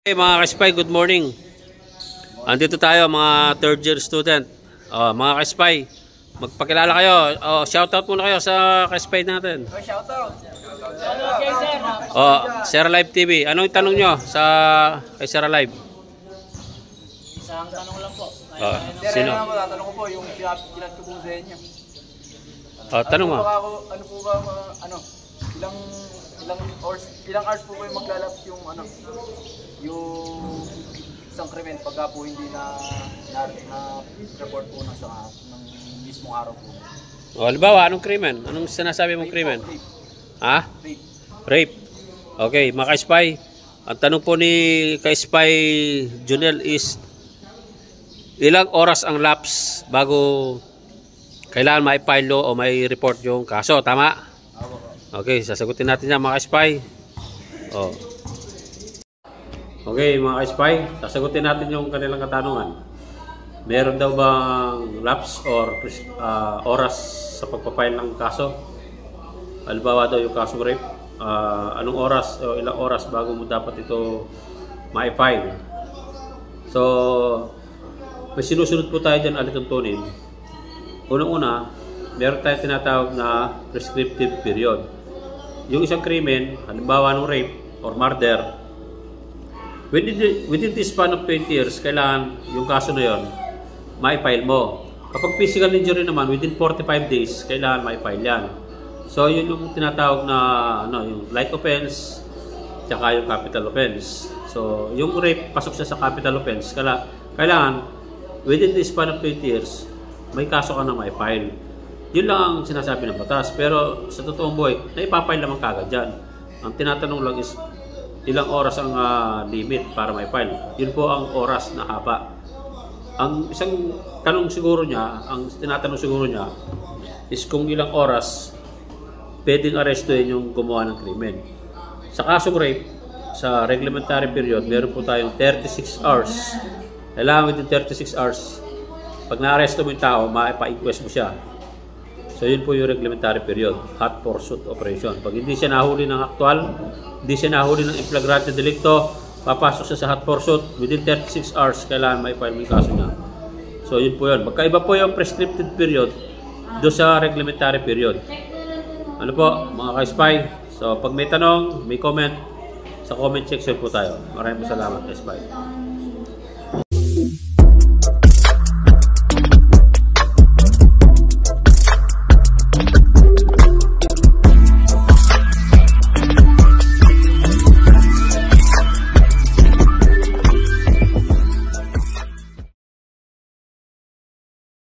Hey mga ka-spy, good morning. Andito tayo mga third year student. Mga ka-spy, magpakilala kayo. Shoutout muna kayo sa ka-spy natin. Shoutout. Sierra Live TV. Anong tanong nyo kay Sierra Live? Isang tanong lang po. Sino? Tatanong ko po yung kinat ko po sa inyo. Tanong mo. Ano po ba, ilang hours po ba yung maglalapse yung yung isang krimen pagka po hindi na report po ng mismong araw po. Halimbawa, anong krimen? Anong sinasabi mong krimen? Ha? Rape. Okay, mga ka-spy. Ang tanong po ni ka-spy Junel is ilang oras ang lapse bago kailangan ma-file o may report yung kaso, tama? Okay, sasagutin natin yan mga ka-spy. Okay mga ka-spy, sasagutin natin yung kanilang katanungan. Meron daw bang lapse or oras sa pagpapile ng kaso? Halimbawa daw yung kasong rape, anong oras o ilang oras bago mo dapat ito ma-file? So, may sinusunod po tayo dyan alituntunin. Unang-una, meron tayong tinatawag na prescriptive period. Yung isang krimen, halimbawa ng rape or murder, within this span of 20 years, kailangan yung kaso na yon ma-file mo. Kapag physical injury naman, within 45 days, kailangan ma-file yan. So, yun yung tinatawag na yung light offense, tsaka yung capital offense. So, yung rape, pasok siya sa capital offense. Kailangan, within this span of 20 years, may kaso ka na ma-file. Yun lang ang sinasabi ng batas. Pero sa totoong buhay, naipapile naman kagad dyan. Ang tinatanong lang is, ilang oras ang limit para ma-file. Yun po ang oras na haba. Ang isang tanong siguro niya, ang tinatanong siguro niya, is kung ilang oras pwedeng arestuhin yung gumawa ng krimen. Sa kasong rape, sa reglementary period, meron po tayong 36 hours. Kailangan within 36 hours. Pag na-aresto mo yung tao, maipa-inquest mo siya. So, yun po yung reglementary period, hot pursuit operation. Pag hindi siya nahuli ng aktual, hindi siya nahuli ng inflagrante delicto, papasok siya sa hot pursuit, within 36 hours, kailangan ma-file mo yung kaso niya. So, yun po yun. Magkaiba po yung prescriptive period do sa reglementary period. Ano po, mga ka-spy? So, pag may tanong, may comment, sa comment section po tayo. Maraming salamat, ka-spy.